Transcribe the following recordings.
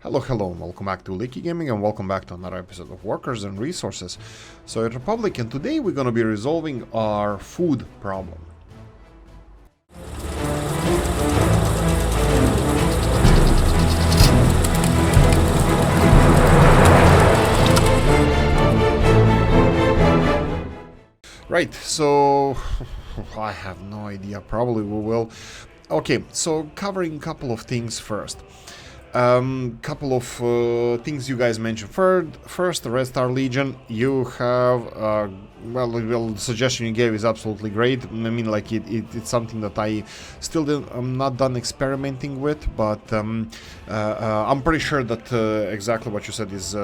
Hello, and welcome back to Oolykee Gaming, and welcome back to another episode of Workers and Resources. So at Republic, and today we're gonna be resolving our food problem. Right, so I have no idea, probably we will. Okay, so covering a couple of things first. Couple of things you guys mentioned. First, the Red Star Legion. You have well, the suggestion you gave is absolutely great. I mean, like it's something that I still I'm not done experimenting with, but I'm pretty sure that exactly what you said is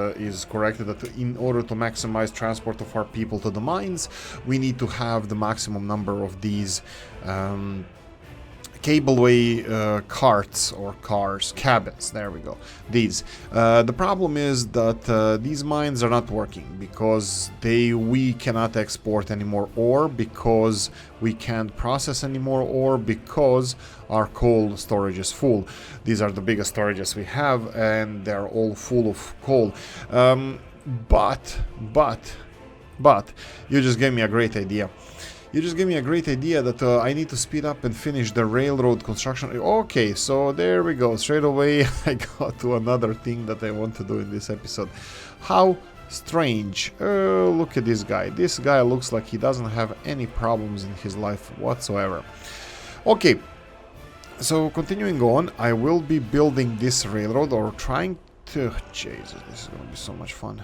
correct. That in order to maximize transport of our people to the mines, we need to have the maximum number of these. Cableway carts or cabins, there we go, these. The problem is that these mines are not working because we cannot export anymore ore, because we can't process anymore ore, because our coal storage is full. These are the biggest storages we have and they're all full of coal. But you just gave me a great idea. You just gave me a great idea that I need to speed up and finish the railroad construction. Okay, so there we go. Straight away I got to another thing that I want to do in this episode. How strange. Look at this guy. This guy looks like he doesn't have any problems in his life whatsoever. Okay, so continuing on, I will be building this railroad, or trying to... Jesus, this is going to be so much fun.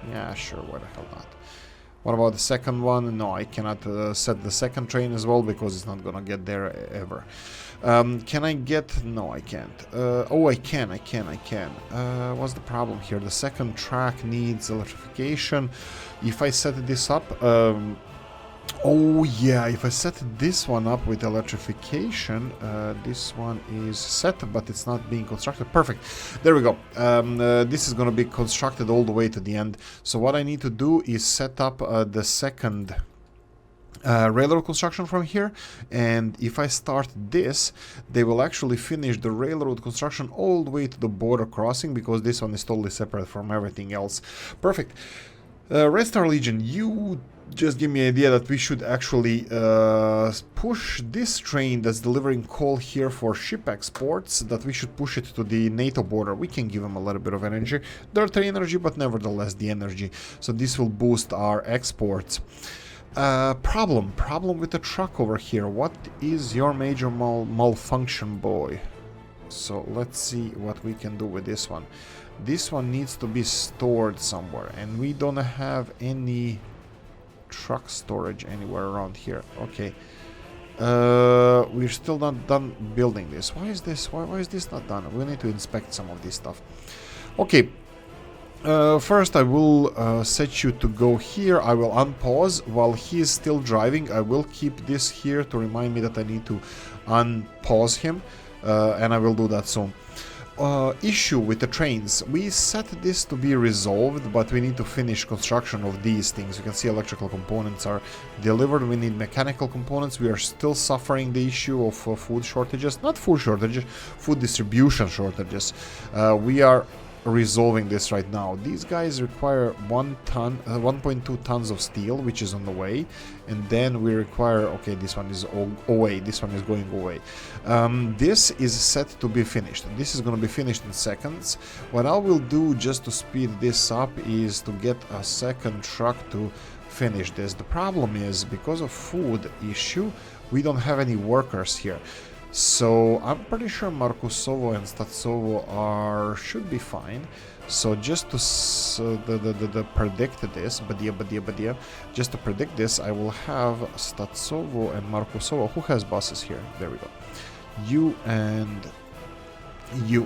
Yeah, sure, why the hell not. What about the second one? No, I cannot set the second train as well because it's not gonna get there ever. Can I get... No, I can't. Oh, I can. What's the problem here? The second track needs electrification. If I set this up... oh yeah, if I set this one up with electrification, this one is set, but it's not being constructed. Perfect. There we go. This is going to be constructed all the way to the end. So what I need to do is set up the second railroad construction from here, and if I start this, they will actually finish the railroad construction all the way to the border crossing, because this one is totally separate from everything else. Perfect. Red Star Legion, you just give me an idea that we should actually push this train that's delivering coal here for ship exports, that we should push it to the NATO border. We can give them a little bit of energy, dirt energy, but nevertheless the energy. So this will boost our exports. Problem with the truck over here. What is your major malfunction, boy? So let's see what we can do with this one. This one needs to be stored somewhere, and we don't have any truck storage anywhere around here. Okay, we're still not done building this. Why is this not done? We need to inspect some of this stuff. Okay, first I will set you to go here. I will unpause while he is still driving. I will keep this here to remind me that I need to unpause him, and I will do that soon. Issue with the trains. We set this to be resolved, but we need to finish construction of these things. You can see electrical components are delivered. We need mechanical components. We are still suffering the issue of food shortages. Not food shortages, food distribution shortages. We are resolving this right now. These guys require 1.2 tons of steel, which is on the way, and then we require... Okay, this one is away. This one is going away. This is set to be finished. This is going to be finished in seconds. What I will do just to speed this up is to get a second truck to finish this. The problem is, because of food issue, we don't have any workers here. So I'm pretty sure Markusovo and Statsovo should be fine. So just to predict this, just to predict this, I will have Statsovo and Markusovo. Who has buses here? There we go. You and you.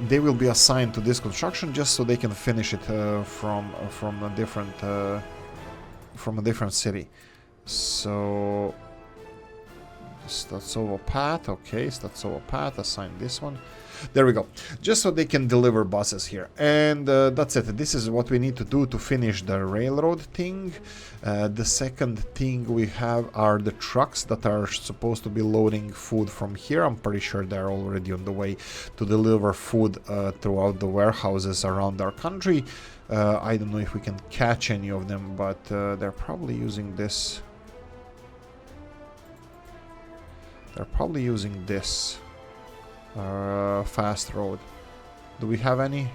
They will be assigned to this construction just so they can finish it from a different city. So Statsovo Pat, okay, Statsovo Pat, assign this one. There we go. Just so they can deliver buses here. And that's it. This is what we need to do to finish the railroad thing. The second thing we have are the trucks that are supposed to be loading food from here. I'm pretty sure they're already on the way to deliver food throughout the warehouses around our country. I don't know if we can catch any of them, but they're probably using this. They're probably using this fast road. Do we have any?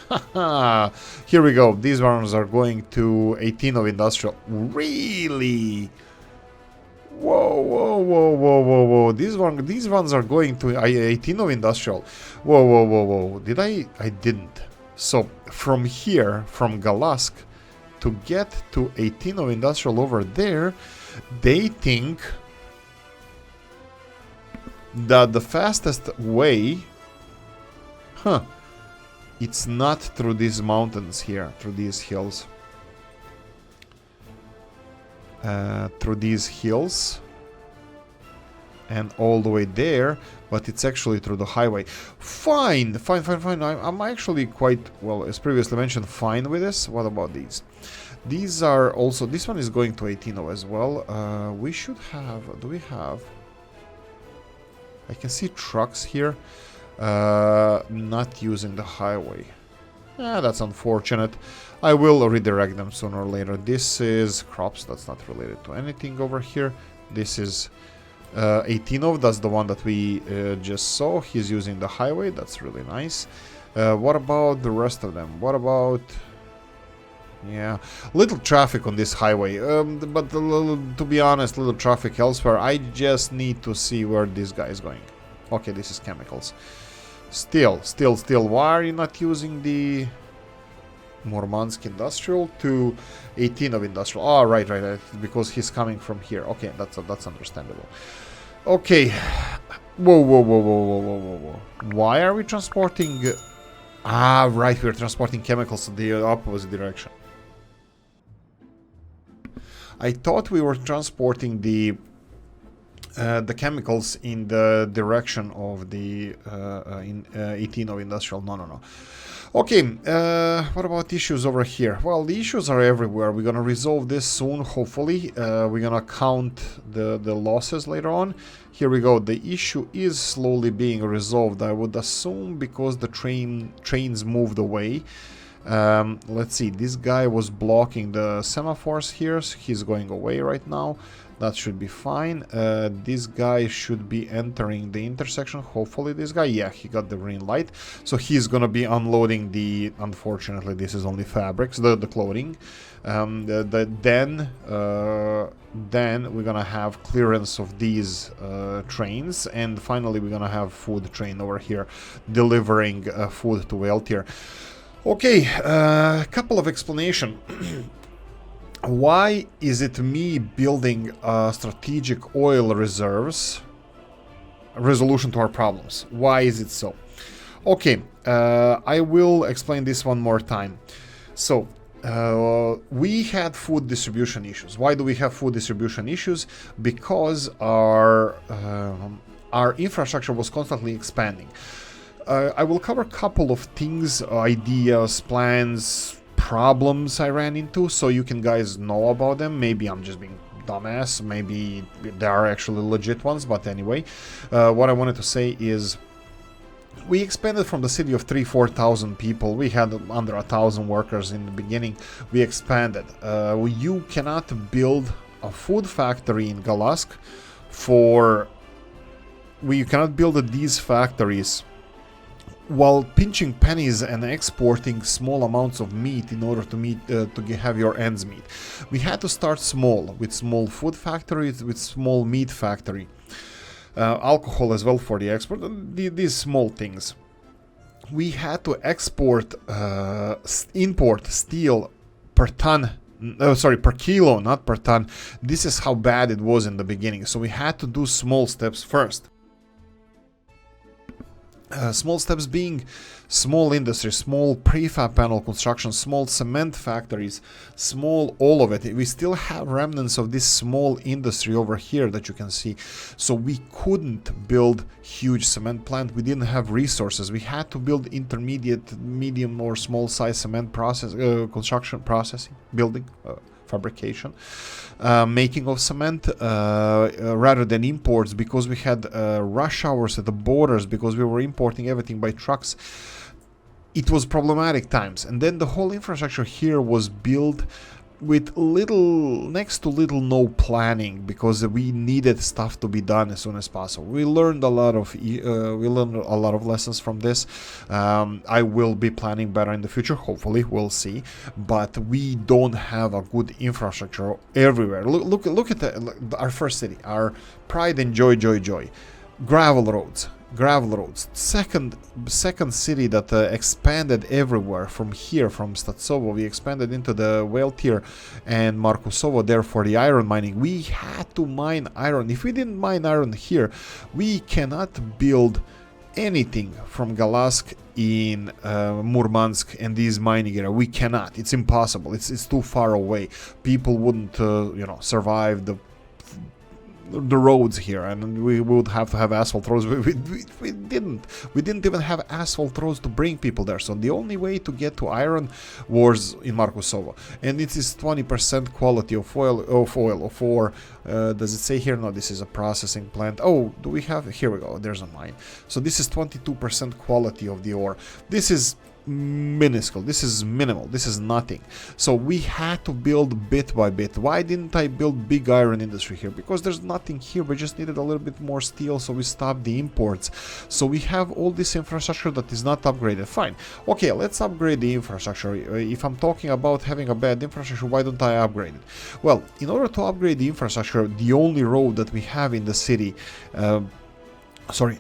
Haha! Here we go. These ones are going to 18 of industrial. Really? Whoa, whoa, whoa, whoa, whoa, whoa. These ones are going to 18 of industrial. Whoa, whoa, whoa, whoa. Did I? I didn't. So from here, from Galask, to get to 18 of industrial over there, they think that the fastest way, it's not through these mountains here, through these hills. Through these hills and all the way there, but it's actually through the highway. Fine, fine, fine, fine. I'm actually quite, well, as previously mentioned, fine with this. What about these? These are also, this one is going to 18 as well. We should have, do we have? I can see trucks here not using the highway. That's unfortunate. I will redirect them sooner or later. This is crops. That's not related to anything over here. This is 18. That's the one that we just saw. He's using the highway. That's really nice. What about the rest of them? What about... Yeah, little traffic on this highway, but to be honest, little traffic elsewhere. I just need to see where this guy is going. Okay, this is chemicals. Still, why are you not using the Murmansk Industrial to 18 of Industrial? Oh, right, because he's coming from here. Okay, that's understandable. Okay, whoa. Why are we transporting... Ah, right, we're transporting chemicals in the opposite direction. I thought we were transporting the chemicals in the direction of the 18 of industrial. No. Okay, what about issues over here? Well, the issues are everywhere. We're gonna resolve this soon, hopefully. We're gonna count the losses later on. Here we go. The issue is slowly being resolved, I would assume, because the trains moved away. Let's see, this guy was blocking the semaphores here, so he's going away right now. That should be fine. This guy should be entering the intersection, hopefully this guy. Yeah, he got the green light, so he's gonna be unloading the, unfortunately this is only fabrics, the clothing. Then we're gonna have clearance of these trains, and finally we're gonna have food train over here delivering food to Weltier. Okay, couple of explanation. Why is it me building strategic oil reserves? Resolution to our problems. Why is it so? Okay, I will explain this one more time. So, we had food distribution issues. Why do we have food distribution issues? Because our infrastructure was constantly expanding. I will cover a couple of things, ideas, plans, problems I ran into, so you can guys know about them. Maybe I'm just being dumbass, maybe there are actually legit ones, but anyway. What I wanted to say is we expanded from the city of 3,000-4,000 people. We had under 1,000 workers in the beginning. We expanded. You cannot build a food factory in Galask you cannot build these factories while pinching pennies and exporting small amounts of meat in order to have your ends meet. We had to start small, with small food factories, with small meat factory. Alcohol as well for the export, these small things. We had to import steel per ton, per kilo, not per ton. This is how bad it was in the beginning, so we had to do small steps first. Small steps being small industry, small prefab panel construction, small cement factories, small all of it. We still have remnants of this small industry over here that you can see. So we couldn't build huge cement plant. We didn't have resources. We had to build intermediate, medium or small size cement process, construction processing, building, fabrication, making of cement rather than imports, because we had rush hours at the borders, because we were importing everything by trucks. It was problematic times, and then the whole infrastructure here was built with next to little no planning, because we needed stuff to be done as soon as possible. We learned a lot of lessons from this. I will be planning better in the future, hopefully, we'll see. But we don't have a good infrastructure everywhere. Look at our first city, our pride and joy. Gravel roads. Second city that expanded everywhere from here, from Statsovo. We expanded into the Whale-Tier and Markusovo there for the iron mining. We had to mine iron. If we didn't mine iron here, we cannot build anything from Galask in Murmansk and these mining area. We cannot. It's impossible. It's too far away. People wouldn't survive the roads here, and we would have to have asphalt roads. We didn't even have asphalt roads to bring people there. So the only way to get to iron was in Markusovo, and it is 20% quality of ore. Does it say here? No, this is a processing plant. Oh, do we have? Here we go. There's a mine. So this is 22% quality of the ore. This is minuscule, this is minimal, this is nothing. So we had to build bit by bit. Why didn't I build big iron industry here? Because there's nothing here. We just needed a little bit more steel, so we stopped the imports. So we have all this infrastructure that is not upgraded. Fine, okay, let's upgrade the infrastructure. If I'm talking about having a bad infrastructure, why don't I upgrade it? Well, in order to upgrade the infrastructure, the only road that we have in the city,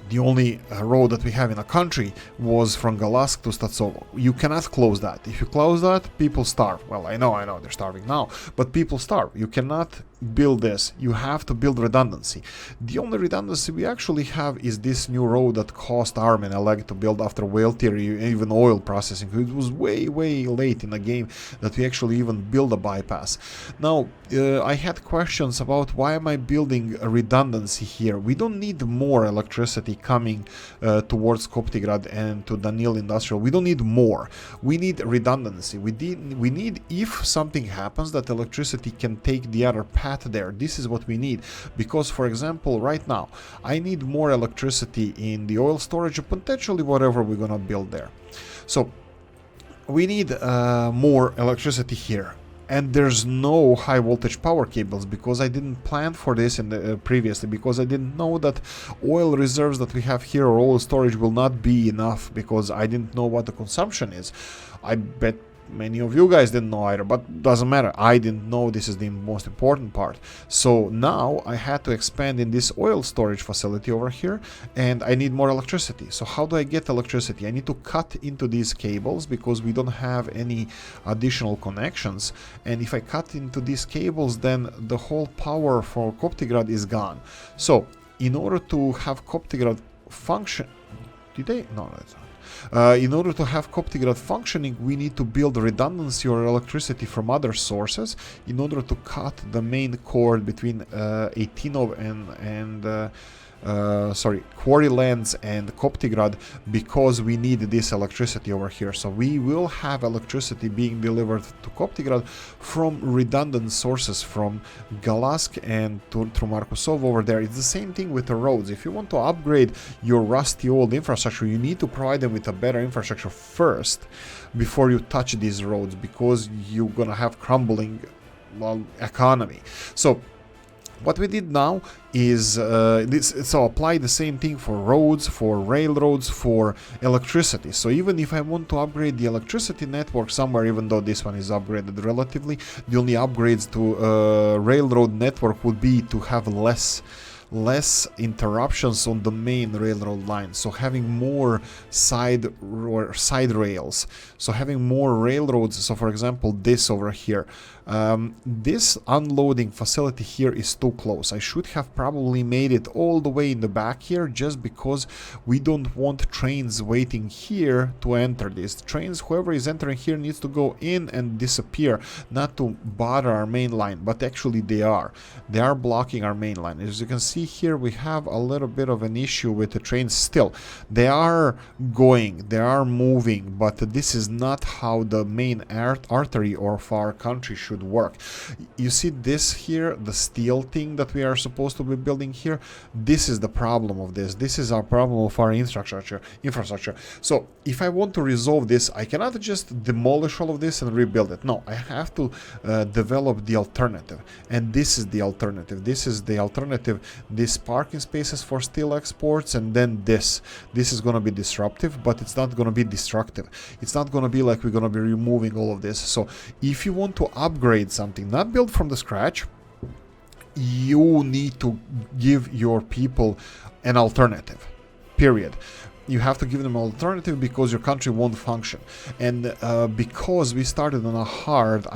the only road that we have in a country was from Galask to Statsovo. You cannot close that. If you close that, people starve. Well, I know, they're starving now, but people starve. You cannot build this. You have to build redundancy. The only redundancy we actually have is this new road that cost arm and a leg to build after Whale-Tier, even oil processing. It was way late in the game that we actually even build a bypass. Now, I had questions about why am I building a redundancy here. We don't need more electricity coming towards Koptigrad and to Danil Industrial. We don't need more. We need redundancy. We need, if something happens, that electricity can take the other path there. This is what we need, because for example right now I need more electricity in the oil storage, potentially whatever we're gonna build there. So we need more electricity here, and there's no high voltage power cables because I didn't plan for this in the, previously, because I didn't know that oil reserves that we have here or oil storage will not be enough, because I didn't know what the consumption is. I bet many of you guys didn't know either, but doesn't matter. I didn't know. This is the most important part. So now I had to expand in this oil storage facility over here, and I need more electricity. So how do I get electricity? I need to cut into these cables because we don't have any additional connections. And if I cut into these cables, then the whole power for Koptigrad is gone. So in order to have Koptigrad function, did they? No, that's not. In order to have Koptigrad functioning, we need to build redundancy or electricity from other sources in order to cut the main cord between Eitinov and Quarrylands and Koptigrad, because we need this electricity over here. So we will have electricity being delivered to Koptigrad from redundant sources from Galask and through Markusov over there. It's the same thing with the roads. If you want to upgrade your rusty old infrastructure, you need to provide them with a better infrastructure first before you touch these roads, because you're gonna have crumbling economy. So what we did now is apply the same thing for roads, for railroads, for electricity. So even if I want to upgrade the electricity network somewhere, even though this one is upgraded relatively, the only upgrades to railroad network would be to have less less interruptions on the main railroad line. So having more side rails, so having more railroads. So for example, this over here, this unloading facility here is too close. I should have probably made it all the way in the back here, just because we don't want trains waiting here to enter this. Trains, whoever is entering here needs to go in and disappear, not to bother our main line, but actually they are blocking our main line. As you can see here, we have a little bit of an issue with the trains still. They are going, they are moving, but this is not how the main artery of our country should work. You see this here, the steel thing that we are supposed to be building here, this is the problem of this. This is our problem of our infrastructure. So if I want to resolve this, I cannot just demolish all of this and rebuild it. No, I have to develop the alternative, and this is the alternative. This is the alternative. These parking spaces for steel exports, and then this is going to be disruptive, but it's not going to be destructive. It's not going to be like we're going to be removing all of this. So if you want to upgrade something, not build from the scratch, you need to give your people an alternative, period. You have to give them an alternative, because your country won't function. And because we started on a hard,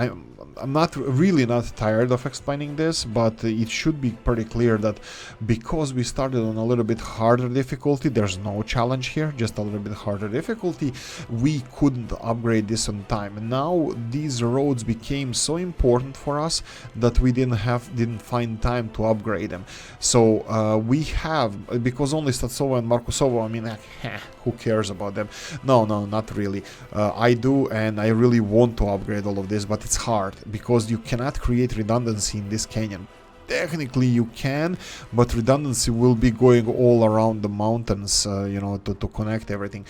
I'm not tired of explaining this, but it should be pretty clear that because we started on a little bit harder difficulty, there's no challenge here, just a little bit harder difficulty, we couldn't upgrade this on time. And now these roads became so important for us that we didn't find time to upgrade them. So we have, because only Statsova and Markusovo, I mean, who cares about them? No, not really. I do, and I really want to upgrade all of this, but it's hard, because you cannot create redundancy in this canyon. Technically you can, but redundancy will be going all around the mountains, you know, to connect everything,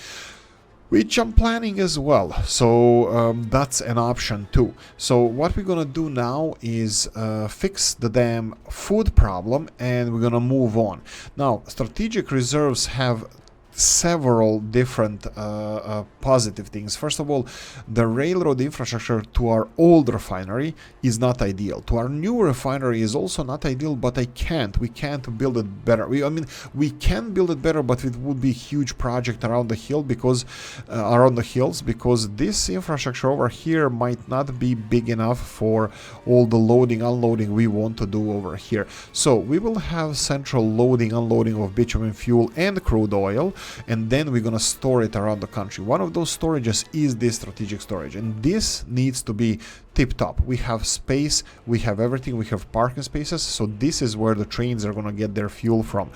which I'm planning as well. So that's an option too. So what we're gonna do now is fix the damn food problem, and we're gonna move on. Now, strategic reserves have several different positive things. First of all, the railroad infrastructure to our old refinery is not ideal. To our new refinery is also not ideal, but we can't build it better. We can build it better, but it would be a huge project around the hill, because because this infrastructure over here might not be big enough for all the loading, unloading we want to do over here. So we will have central loading, unloading of bitumen fuel and crude oil, and then we're gonna store it around the country. One of those storages is this strategic storage, and this needs to be tip-top. We have space, we have everything, we have parking spaces, so this is where the trains are gonna get their fuel from,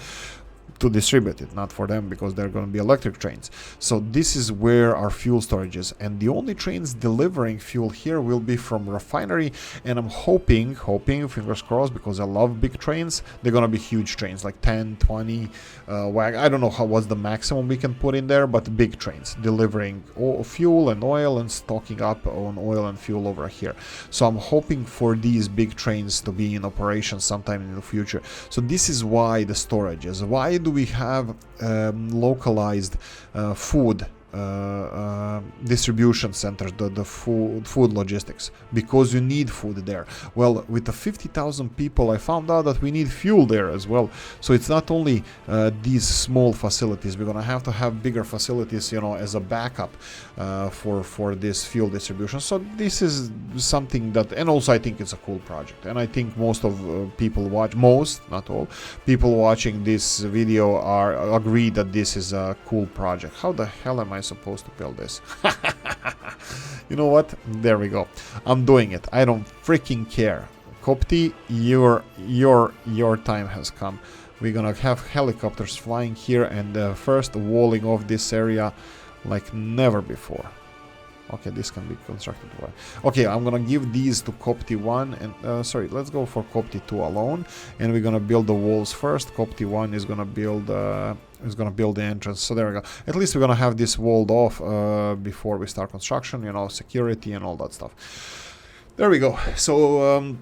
to distribute it, not for them, because they're going to be electric trains. So this is where our fuel storage is, and the only trains delivering fuel here will be from refinery. And I'm hoping, fingers crossed, because I love big trains, they're going to be huge trains, like 10, 20 I don't know what's the maximum we can put in there, but big trains delivering fuel and oil and stocking up on oil and fuel over here. So I'm hoping for these big trains to be in operation sometime in the future. So this is why the storage is. Why do we have localized food distribution centers, the food logistics? Because you need food there. Well, with the 50,000 people, I found out that we need fuel there as well. So it's not only these small facilities. We're gonna have to have bigger facilities, you know, as a backup for this fuel distribution. So this is something that, and also I think it's a cool project, and I think most of people not all people watching this video agree that this is a cool project. How the hell am I supposed to build this? You know what? There we go. I'm doing it. I don't freaking care. Kopti, your time has come. We're gonna have helicopters flying here, and first walling off this area like never before. Okay, this can be constructed well. Okay, I'm gonna give these to Kopti 1 and sorry, let's go for Kopti 2 alone, and we're gonna build the walls first. Kopti 1 is gonna build the entrance. So there we go. At least we're gonna have this walled off before we start construction, you know, security and all that stuff. There we go. So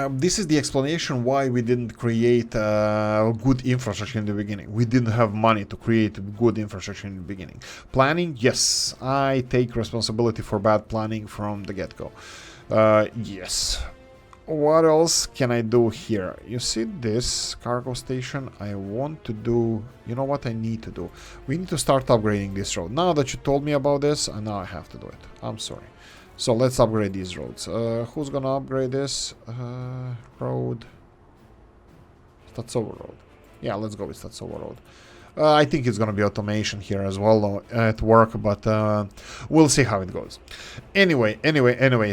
this is the explanation why we didn't create good infrastructure in the beginning. We didn't have money to create good infrastructure in the beginning. Planning, yes, I take responsibility for bad planning from the get-go. Yes. what else can I do here? You see this cargo station? I want to do... You know what I need to do? We need to start upgrading this road. Now that you told me about this, now I have to do it. I'm sorry. So let's upgrade these roads. Who's gonna upgrade this? Road... Statsovo Road. Yeah, let's go with Statsovo Road. I think it's gonna be automation here as well at work, but we'll see how it goes. Anyway,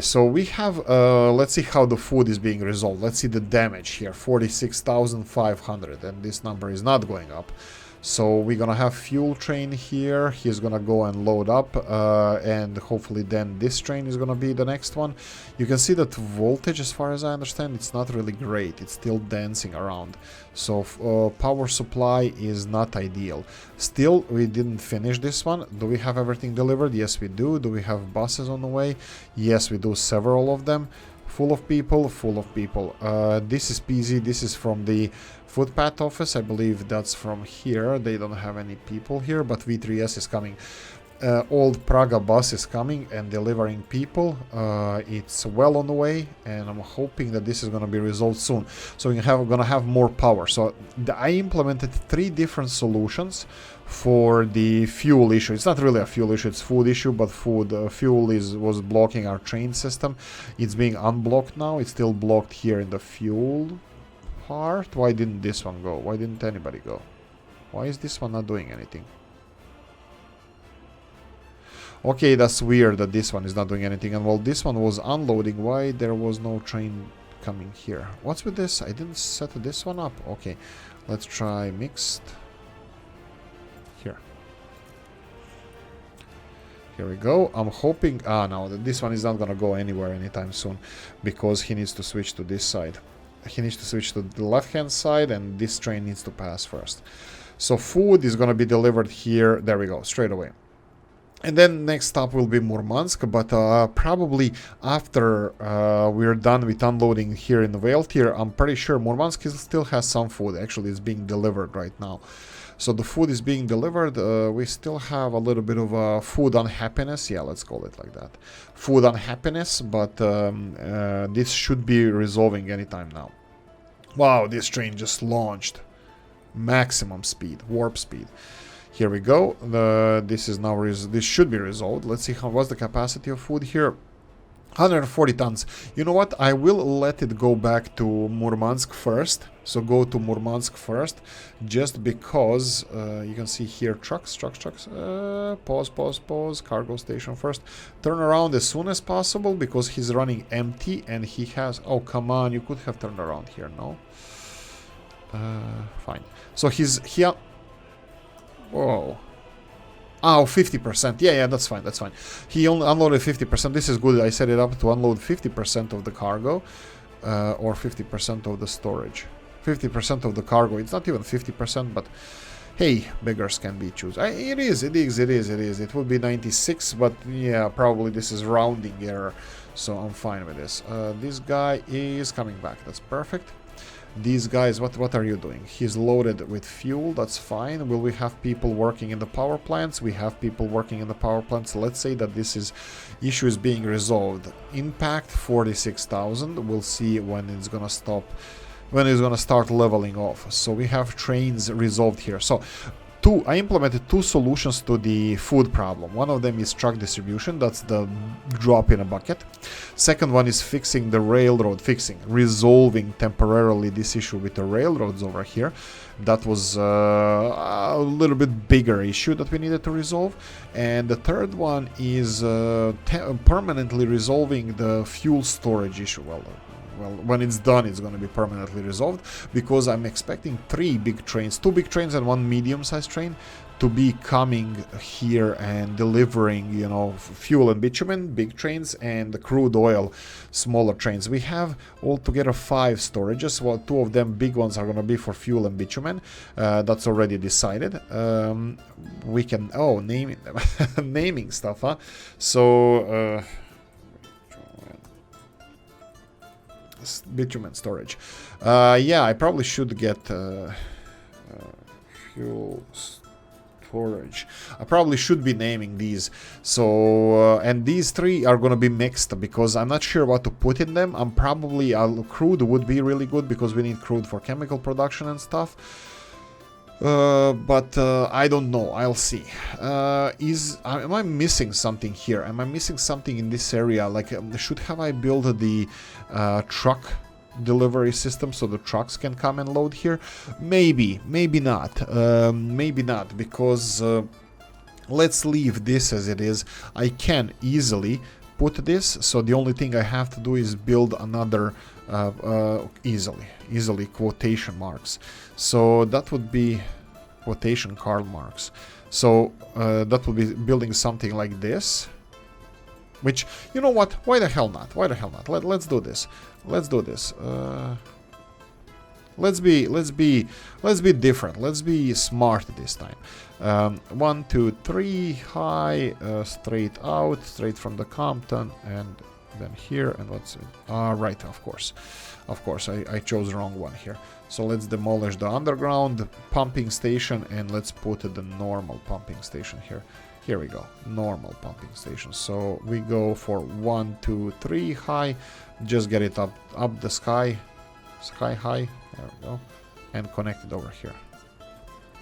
so we have, let's see how the food is being resolved. Let's see the damage here, 46,500, and this number is not going up. So we're gonna have fuel train here. He's gonna go and load up, and hopefully then this train is gonna be the next one. You can see that voltage, as far as I understand, it's not really great. It's still dancing around. So power supply is not ideal. Still, we didn't finish this one. Do we have everything delivered? Yes, we do. Do we have buses on the way? Yes, we do, several of them. Full of people, full of people. This is PZ. This is from the footpath office. I believe that's from here. They don't have any people here, but V3S is coming. Old Praga bus is coming and delivering people. It's well on the way, and I'm hoping that this is going to be resolved soon. So we're going to have more power. So I implemented 3 different solutions for the fuel issue. It's not really a fuel issue, it's food issue, but fuel was blocking our train system. It's being unblocked now. It's still blocked here in the fuel part. Why didn't this one go? Why didn't anybody go? Why is this one not doing anything? Okay, that's weird that this one is not doing anything. And while this one was unloading, why there was no train coming here? What's with this? I didn't set this one up. Okay, let's try mixed. Here we go. I'm hoping... no, this one is not gonna go anywhere anytime soon, because he needs to switch to this side. He needs to switch to the left-hand side, and this train needs to pass first. So food is gonna be delivered here. There we go, straight away. And then next stop will be Murmansk, but probably after we're done with unloading here in the Valtir, I'm pretty sure Murmansk still has some food. Actually, it's being delivered right now. So the food is being delivered. We still have a little bit of food unhappiness. Yeah, let's call it like that. Food unhappiness, but this should be resolving anytime now. Wow, this train just launched. Maximum speed, warp speed. Here we go. This is now this should be resolved. Let's see what's the capacity of food here. 140 tons. You know what? I will let it go back to Murmansk first. So go to Murmansk first, just because you can see here trucks. Pause. Cargo station first. Turn around as soon as possible because he's running empty and he has. Oh, come on! You could have turned around here. No. Fine. So he's here. Whoa. Oh, 50%. Yeah, that's fine. That's fine. He only unloaded 50%. This is good. I set it up to unload 50% of the cargo, or 50% of the storage. 50% of the cargo. It's not even 50%, but hey, beggars can be choosers. It is. It would be 96, but yeah, probably this is rounding error, so I'm fine with this. This guy is coming back. That's perfect. These guys, what are you doing? He's loaded with fuel, that's fine. Will we have people working in the power plants? We have people working in the power plants. Let's say that this issue is being resolved. Impact 46,000. We'll see when it's gonna stop, when it's gonna start leveling off. So we have trains resolved here. So I implemented 2 solutions to the food problem. One of them is truck distribution, that's the drop in a bucket. Second one is fixing the railroad, resolving temporarily this issue with the railroads over here. That was a little bit bigger issue that we needed to resolve. And the third one is permanently resolving the fuel storage issue. Well, when it's done, it's going to be permanently resolved, because I'm expecting 3 big trains, 2 big trains and 1 medium-sized train, to be coming here and delivering, you know, fuel and bitumen, big trains, and crude oil, smaller trains. We have altogether 5 storages. Well, 2 of them, big ones, are going to be for fuel and bitumen. That's already decided. We can, naming them, naming stuff, huh? So, bitumen storage. Yeah, I probably should get fuel storage. I probably should be naming these. So, and these three are gonna be mixed because I'm not sure what to put in them. I'm probably, crude would be really good because we need crude for chemical production and stuff. But I don't know. I'll see. Am I missing something here? Am I missing something in this area? Like, should have I built the truck delivery system so the trucks can come and load here? Maybe not. Maybe not, because let's leave this as it is. I can easily put this, so the only thing I have to do is build another easily quotation marks. So that would be quotation Karl Marx. So that would be building something like this. Which, you know what? Why the hell not? Why the hell not? Let's do this. Let's do this. Let's be different. Let's be smart this time. 1, 2, 3 high, straight out, straight from the Compton, and then here, and what's it? Right, of course, I chose the wrong one here. So let's demolish the underground pumping station and let's put the normal pumping station here. Here we go, normal pumping station. So we go for 1, 2, 3 high, just get it up the sky high. There we go, and connect it over here.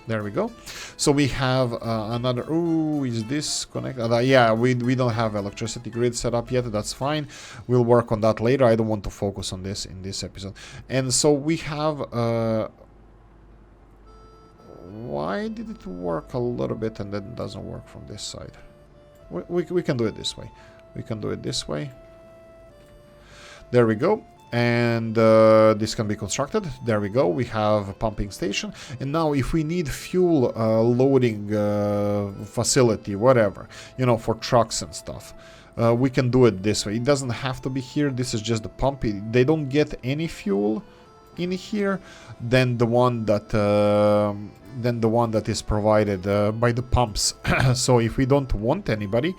There we go. So we have another. Ooh, is this connected? Yeah, we don't have electricity grid set up yet. That's fine. We'll work on that later. I don't want to focus on this in this episode. And so we have. Why did it work a little bit and then doesn't work from this side? We can do it this way. We can do it this way. There we go. And this can be constructed. There we go. We have a pumping station. And now if we need fuel loading facility, whatever, you know, for trucks and stuff, we can do it this way. It doesn't have to be here. This is just the pump. They don't get any fuel in here than the one that is provided by the pumps. So if we don't want anybody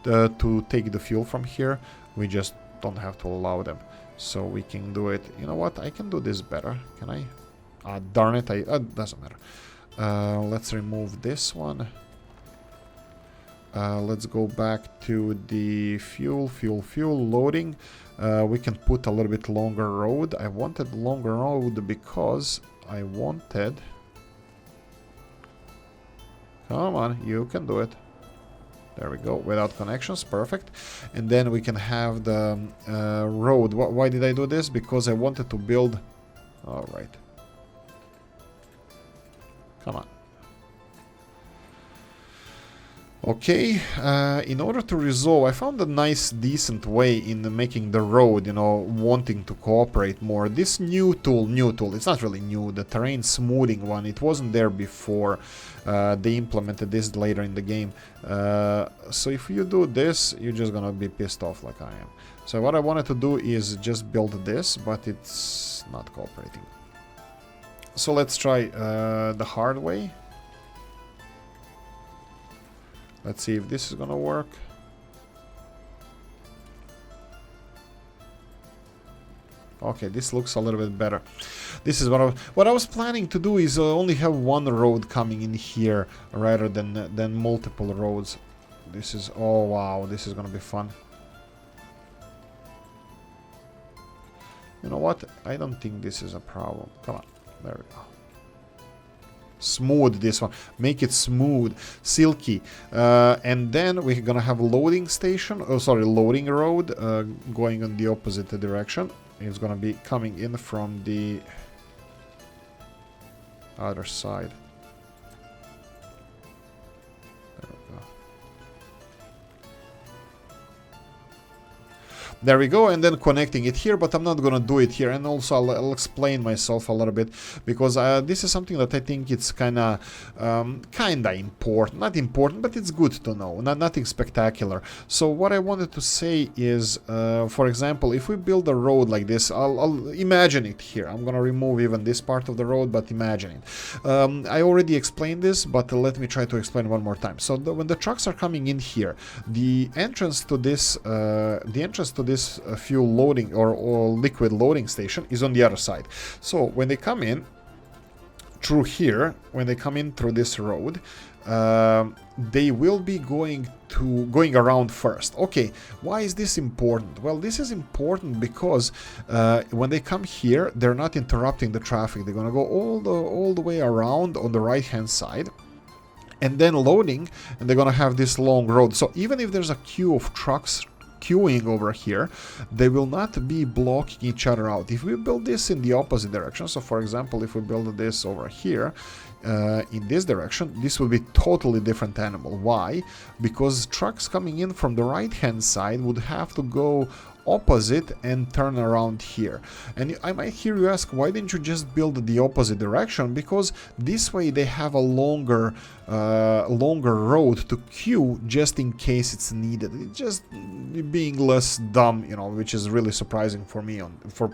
to take the fuel from here, we just don't have to allow them. So we can do it. You know what? I can do this better. Can I? Darn it. Doesn't matter. Let's remove this one. Let's go back to the fuel loading. We can put a little bit longer road. I wanted longer road because I wanted... Come on, you can do it. There we go, without connections, perfect. And then we can have the road. Why did I do this? Because I wanted to build... Alright. Come on. Okay, in order to resolve, I found a nice, decent way in making the road, you know, wanting to cooperate more. This new tool, it's not really new, the terrain smoothing one, it wasn't there before. They implemented this later in the game. So if you do this, you're just gonna be pissed off like I am. So what I wanted to do is just build this, but it's not cooperating. So let's try the hard way. Let's see if this is gonna work. Okay, this looks a little bit better. This is what I was planning to do is only have one road coming in here rather than multiple roads. This is, oh wow, this is gonna be fun. You know what? I don't think this is a problem. Come on, there we go. Smooth this one, make it smooth, silky, and then we're gonna have loading station, loading road going in the opposite direction. It's gonna be coming in from the other side. There we go. There we go, and then connecting it here, but I'm not gonna do it here, and also I'll explain myself a little bit, because this is something that I think it's kinda important, not important, but it's good to know, nothing spectacular. So what I wanted to say is, for example, if we build a road like this, I'll imagine it here. I'm gonna remove even this part of the road, but imagine it. I already explained this, but let me try to explain one more time. So when the trucks are coming in here, the entrance to this fuel loading or liquid loading station is on the other side. So when they come in through here, when they come in through this road, they will be going around first. Okay, why is this important? Well, this is important because when they come here, they're not interrupting the traffic. They're gonna go all the way around on the right hand side, and then loading, and they're gonna have this long road. So even if there's a queue of trucks queuing over here, they will not be blocking each other out. If we build this in the opposite direction, so for example, if we build this over here, in this direction, this will be totally different animal. Why? Because trucks coming in from the right hand side would have to go opposite and turn around here. And I might hear you ask, why didn't you just build the opposite direction? Because this way they have a longer road to queue just in case it's needed. It's just being less dumb, you know, which is really surprising for me for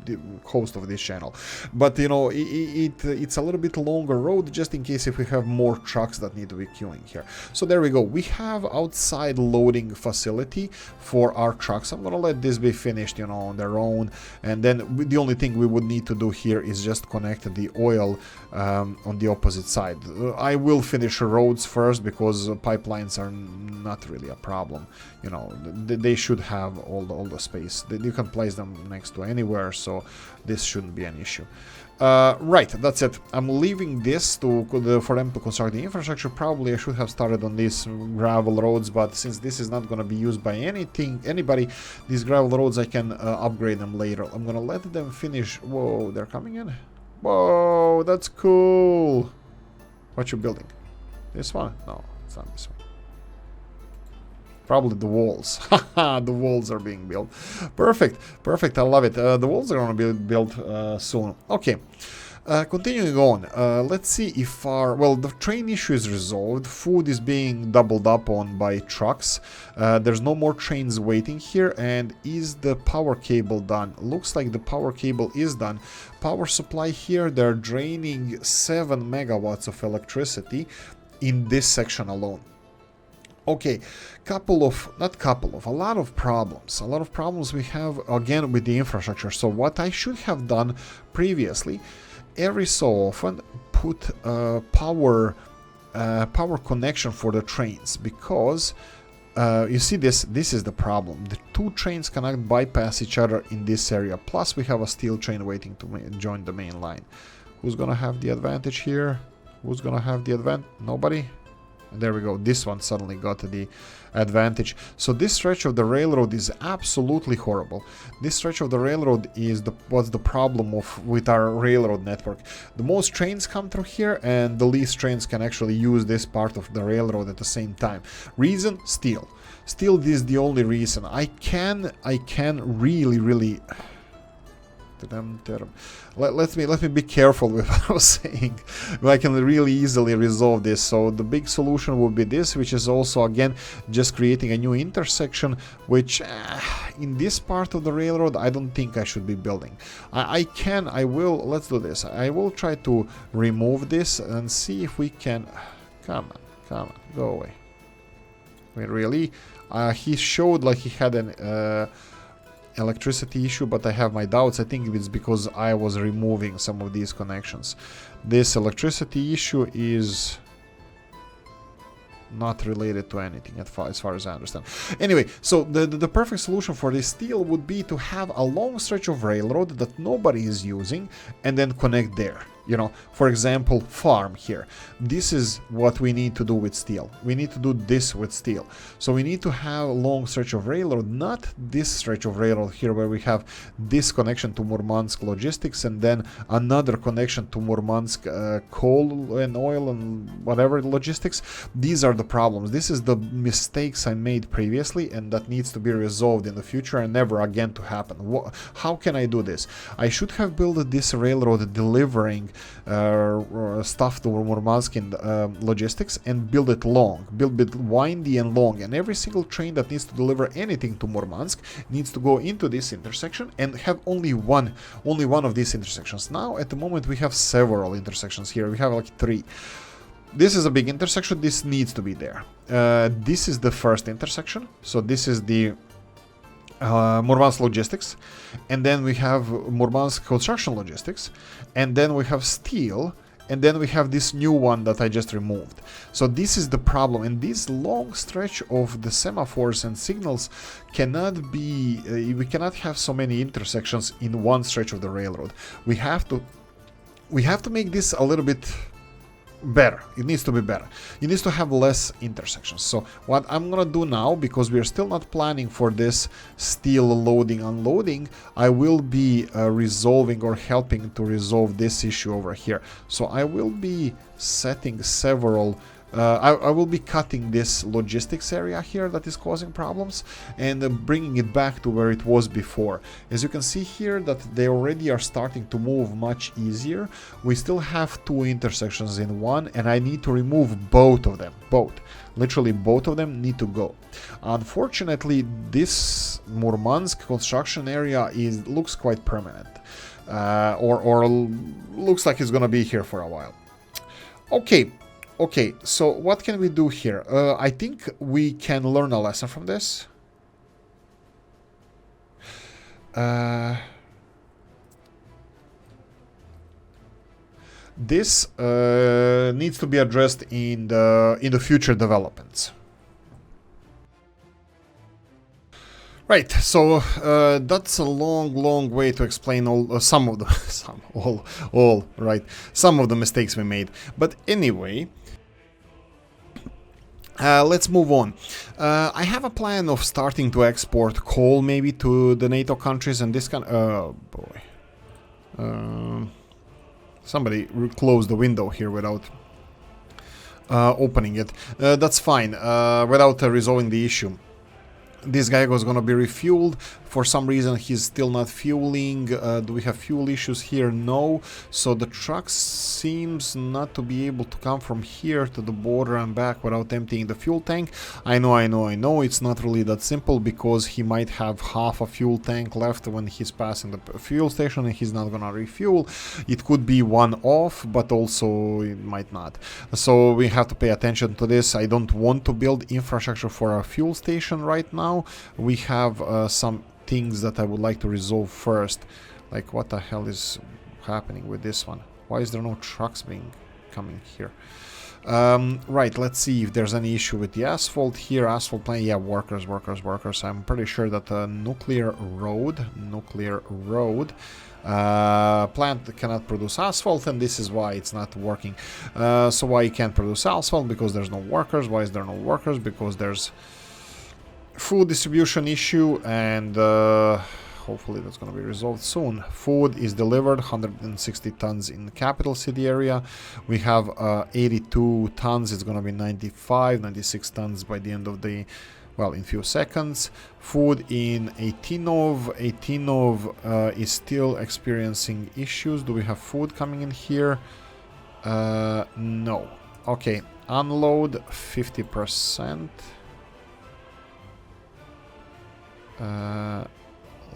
the host of this channel. But you know, it's a little bit longer road just in case if we have more trucks that need to be queuing here. So there we go, we have outside loading facility for our trucks. I'm gonna let this be finished, you know, on their own, and then the only thing we would need to do here is just connect the oil on the opposite side. I will finish roads first because pipelines are not really a problem, you know. They should have all the space. You can place them next to anywhere, so this shouldn't be an issue. Right, that's it. I'm leaving this for them to construct the infrastructure. Probably I should have started on these gravel roads, but since this is not going to be used by anybody, these gravel roads, I can upgrade them later. I'm going to let them finish. Whoa, they're coming in. Whoa, that's cool. What you building? This one? No, it's not this one. Probably the walls. Haha, the walls are being built. Perfect, perfect, I love it. The walls are going to be built soon. Okay, continuing on. Let's see if well, the train issue is resolved. Food is being doubled up on by trucks. There's no more trains waiting here. And is the power cable done? Looks like the power cable is done. Power supply here, they're draining 7 megawatts of electricity in this section alone. Okay, a lot of problems we have again with the infrastructure. So what I should have done previously, every so often put power connection for the trains, because you see this is the problem. The two trains cannot bypass each other in this area. Plus we have a steel train waiting to join the main line. Who's gonna have the advantage here? Who's gonna have the advantage? Nobody? There we go, this one suddenly got the advantage. So this stretch of the railroad is absolutely horrible. This stretch of the railroad is what's the problem with our railroad network. The most trains come through here, and the least trains can actually use this part of the railroad at the same time. Reason? Steel. Steel is the only reason. I can really let me be careful with what I was saying. I can really easily resolve this. So the big solution will be this, which is also again just creating a new intersection, which in this part of the railroad I don't think I should be building. Let's do this. I will try to remove this and see if we can. Come on, go away. Wait, really? He showed like he had an electricity issue, but I have my doubts. I think it's because I was removing some of these connections. This electricity issue is not related to anything as far as I understand. Anyway, so the perfect solution for this steel would be to have a long stretch of railroad that nobody is using and then connect there. You know, for example, farm here. This is what we need to do with steel. We need to do this with steel. So we need to have a long stretch of railroad, not this stretch of railroad here where we have this connection to Murmansk logistics and then another connection to Murmansk coal and oil and whatever logistics. These are the problems. This is the mistakes I made previously, and that needs to be resolved in the future and never again to happen. How can I do this? I should have built this railroad delivering stuff to Murmansk in logistics and build it long, build it windy and long, and every single train that needs to deliver anything to Murmansk needs to go into this intersection and have only one of these intersections. Now at the moment we have several intersections here. We have like 3. This is a big intersection. This needs to be there. This is the first intersection. So this is the Murmansk logistics, and then we have Murmansk construction logistics, and then we have steel, and then we have this new one that I just removed. So this is the problem, and this long stretch of the semaphores and signals cannot be, we cannot have so many intersections in one stretch of the railroad. We have to make this a little bit better. It needs to be better. It needs to have less intersections. So what I'm gonna do now, because we're still not planning for this steel loading unloading, I will be resolving or helping to resolve this issue over here. So I will be setting several I will be cutting this logistics area here that is causing problems and bringing it back to where it was before. As you can see here that they already are starting to move much easier. We still have two intersections in one, and I need to remove both of them. Literally both of them need to go. Unfortunately, this Murmansk construction area looks quite permanent, or looks like it's gonna be here for a while. Okay, so what can we do here? I think we can learn a lesson from this. This needs to be addressed in the future developments. Right, so that's a long way to explain some of the mistakes we made. But anyway, let's move on. I have a plan of starting to export coal maybe to the NATO countries, and this kind. Oh boy! Somebody closed the window here without opening it. That's fine. Without resolving the issue. This guy was gonna be refueled. For some reason he's still not fueling. Do we have fuel issues here? No. So the truck seems not to be able to come from here to the border and back without emptying the fuel tank. I know it's not really that simple, because he might have half a fuel tank left when he's passing the fuel station and he's not gonna refuel. It could be one off, but also it might not. So we have to pay attention to this. I don't want to build infrastructure for a fuel station right now. We have some things that I would like to resolve first. Like, what the hell is happening with this one? Why is there no trucks coming here? Right, let's see if there's any issue with the asphalt here. Asphalt plant, yeah, workers. I'm pretty sure that nuclear road plant cannot produce asphalt, and this is why it's not working. So why you can't produce asphalt? Because there's no workers. Why is there no workers? Because there's food distribution issue, and hopefully that's going to be resolved soon. Food is delivered, 160 tons in the capital city area. We have 82 tons. It's going to be 96 tons by the end of the, well, in few seconds. Food in Eitinov is still experiencing issues. Do we have food coming in here? No. Okay, unload 50%.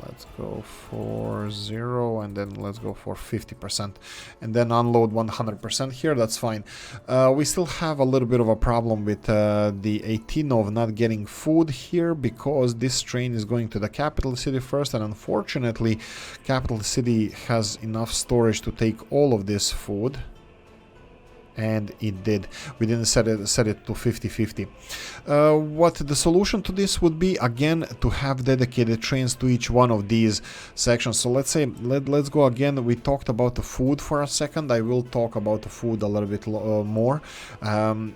Let's go for 0, and then let's go for 50%, and then unload 100% here. That's fine. We still have a little bit of a problem with the 18 of not getting food here, because this train is going to the capital city first, and unfortunately capital city has enough storage to take all of this food. And it did. We didn't set it to 50-50. What the solution to this would be, again, to have dedicated trains to each one of these sections. So let's say, let's go again. We talked about the food for a second. I will talk about the food a little bit more.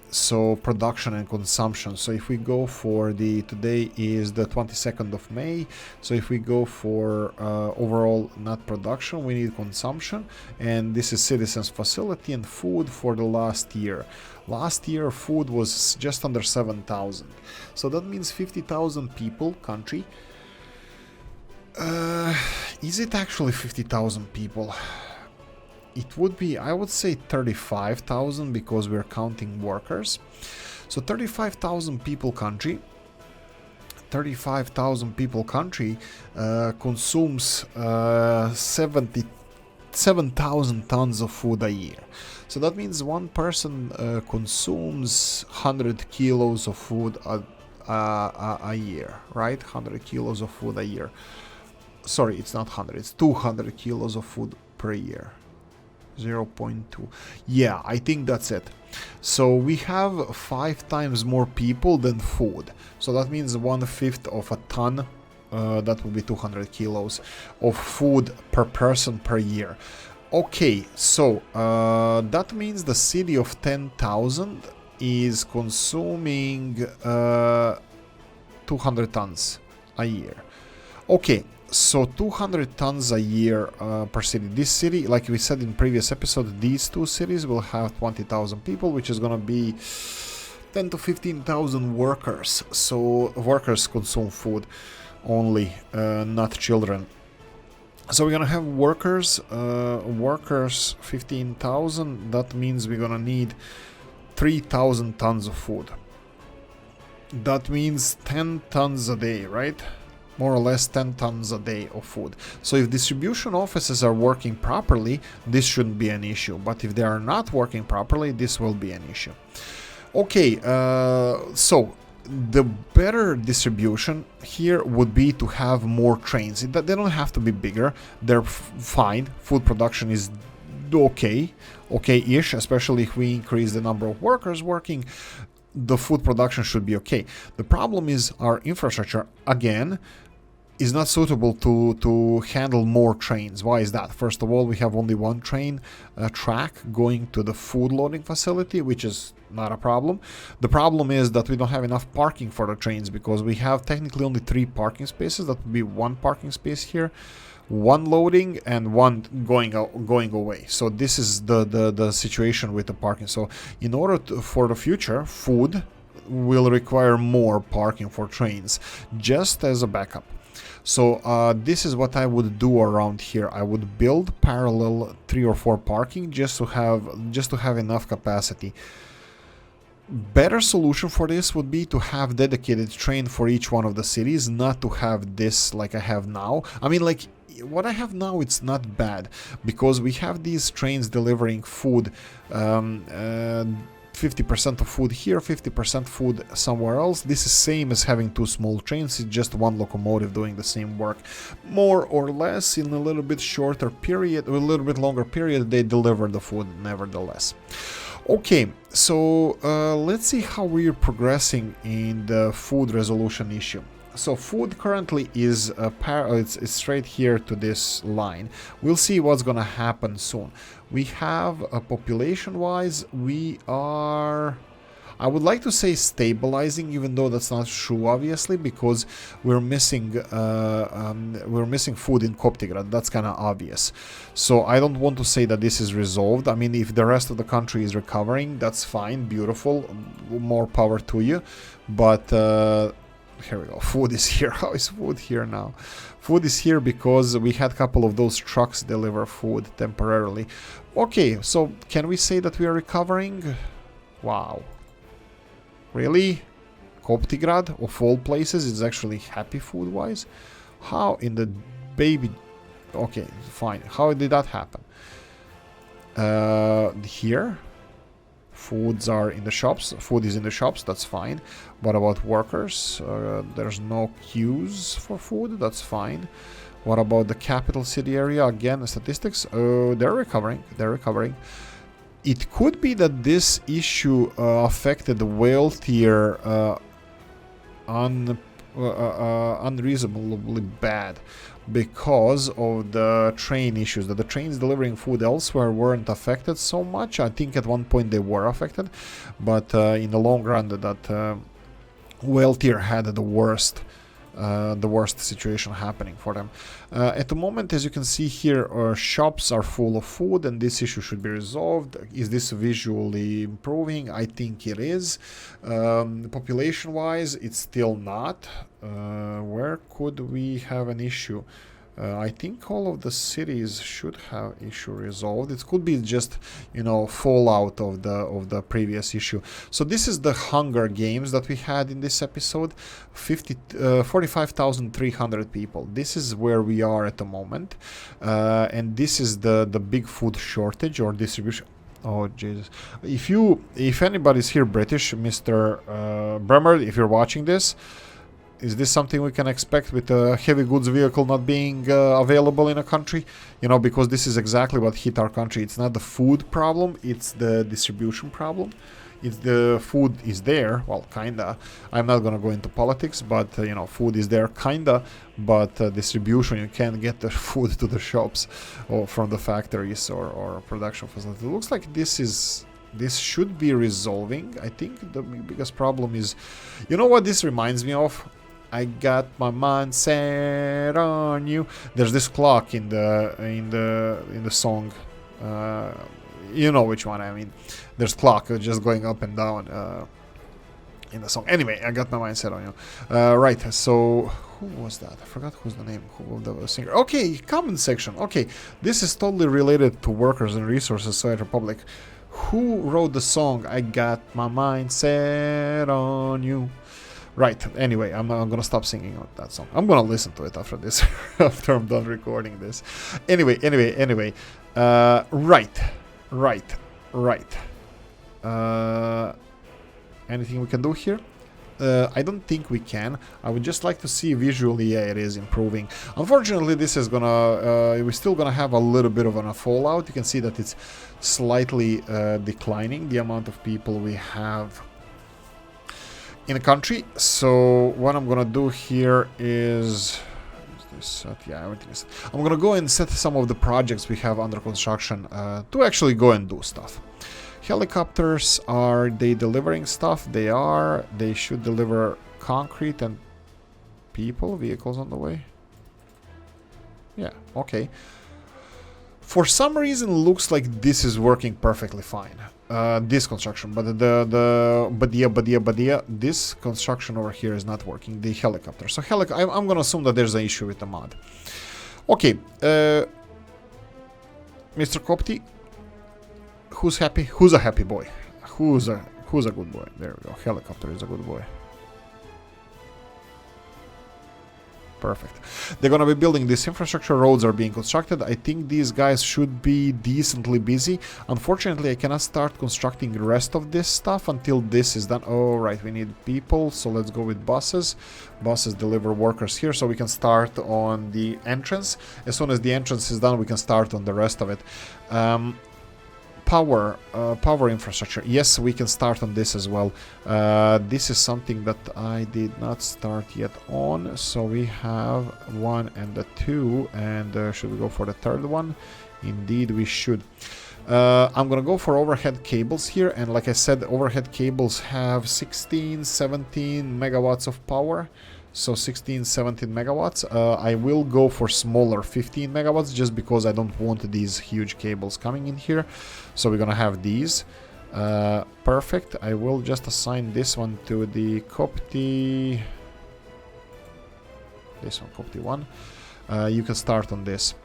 So production and consumption. So if we go for today is the 22nd of May. So if we go for overall not production, we need consumption. And this is citizens facility and food for the last year. Last year food was just under 7,000. So that means 50,000 people, country. Is it actually 50,000 people? It would be, I would say 35,000, because we're counting workers. So 35,000 people country. 35,000 people country consumes 7,000 tons of food a year. So that means one person consumes 100 kilos of food a year, right? 100 kilos of food a year. Sorry, it's not 100, it's 200 kilos of food per year. 0.2. Yeah, I think that's it. So we have 5 times more people than food. So that means 1/5 of a ton. That would be 200 kilos of food per person per year. Okay, so that means the city of 10,000 is consuming 200 tons a year. Okay, so 200 tons a year per city. This city, like we said in previous episode, these two cities will have 20,000 people, which is gonna be 10 to 15,000 workers. So workers consume food only, not children. So we're gonna have workers, 15,000. That means we're gonna need 3,000 tons of food. That means 10 tons a day, right? More or less 10 tons a day of food. So if distribution offices are working properly, this shouldn't be an issue. But if they are not working properly, this will be an issue. Okay, so the better distribution here would be to have more trains. They don't have to be bigger. They're fine. Food production is okay-ish, especially if we increase the number of workers working. The food production should be okay. The problem is our infrastructure, again, is not suitable to handle more trains. Why is that? First of all, we have only one train track going to the food loading facility, which is not a problem. The problem is that we don't have enough parking for the trains because we have technically only 3 parking spaces. That would be 1 parking space here, 1 loading, and 1 going away. So this is the situation with the parking. So in order for the future, food will require more parking for trains, just as a backup. So this is what I would do around here. I would build parallel 3 or 4 parking just to have enough capacity. Better solution for this would be to have dedicated train for each one of the cities, not to have this like I have now. I mean, like what I have now, it's not bad because we have these trains delivering food. 50% of food here, 50% food somewhere else. This is same as having 2 small trains. It's just 1 locomotive doing the same work. More or less, in a little bit shorter period, or a little bit longer period, they deliver the food nevertheless. Okay, so let's see how we're progressing in the food resolution issue. So food currently is it's straight here to this line. We'll see what's gonna happen soon. We have population-wise, we are, I would like to say stabilizing, even though that's not true, obviously, because we're missing food in Koptigrad. That's kind of obvious. So I don't want to say that this is resolved. I mean, if the rest of the country is recovering, that's fine, beautiful, more power to you. But here we go. Food is here. How is food here now? Food is here because we had a couple of those trucks deliver food temporarily. Okay, so can we say that we are recovering? Wow. Really? Koptigrad, of all places, is actually happy food-wise? How in the baby... Okay, fine. How did that happen? Here? Foods are in the shops. Food is in the shops, that's fine. What about workers? There's no queues for food, that's fine. What about the capital city area? Again, statistics. They're recovering. They're recovering. It could be that this issue affected the wealthier unreasonably bad because of the train issues, that the trains delivering food elsewhere weren't affected so much. I think at one point they were affected, but in the long run that wealthier had the worst situation happening for them. At the moment, as you can see here, our shops are full of food and this issue should be resolved. Is this visually improving? I think it is. Population-wise, it's still not. Where could we have an issue? I think all of the cities should have issue resolved. It could be just, you know, fallout of the previous issue. So this is the Hunger Games that we had in this episode. 45,300 people. This is where we are at the moment, and this is the big food shortage or distribution. Oh Jesus! If anybody's here British, Mr. Bremer, if you're watching this, Is this something we can expect with a heavy goods vehicle not being available in a country? You know, because this is exactly what hit our country. It's not the food problem, it's the distribution problem. It's the food is there, well, kinda. I'm not gonna go into politics, but you know, food is there, kinda. But distribution, you can't get the food to the shops or from the factories or production facilities. It looks like this should be resolving. I think the biggest problem is, you know what this reminds me of? I got my mind set on you. There's this clock in the song. You know which one I mean. There's clock just going up and down in the song. Anyway, I got my mind set on you. Right, so who was that? I forgot who's the name. Who the singer? Okay, comment section. Okay, this is totally related to workers and resources Soviet Republic. Who wrote the song I got my mind set on you? Right, anyway, I'm gonna stop singing that song. I'm gonna listen to it after this, after I'm done recording this. Anyway. Right. Anything we can do here? I don't think we can. I would just like to see visually, yeah, it is improving. Unfortunately, this is gonna, we're still gonna have a little bit of a fallout. You can see that it's slightly declining, the amount of people we have in the country. So what I'm gonna do here is yeah, everything is. I'm gonna go and set some of the projects we have under construction to actually go and do stuff. Helicopters, are they delivering stuff? They are. They should deliver concrete and vehicles on the way. Yeah, okay. For some reason, looks like this is working perfectly fine. This construction, but this construction over here is not working. The helicopter. So I'm gonna assume that there's an issue with the mod. Okay, Mr. Kopti, who's happy? Who's a happy boy? Who's a good boy? There we go. Helicopter is a good boy. Perfect. They're gonna be building this infrastructure. Roads are being constructed. I think these guys should be decently busy. Unfortunately, I cannot start constructing the rest of this stuff until this is done. Oh, right, we need people, so let's go with buses. Buses deliver workers here, so we can start on the entrance. As soon as the entrance is done, we can start on the rest of it. Power infrastructure. Yes, we can start on this as well. This is something that I did not start yet on. So we have 1 and a 2, and should we go for the third one? Indeed, we should. I'm gonna go for overhead cables here, and like I said, overhead cables have 16-17 megawatts of power. So 16-17 megawatts. I will go for smaller 15 megawatts just because I don't want these huge cables coming in here. So we're gonna have these. Perfect. I will just assign this one to the Copti. This one, Copti 1. You can start on this.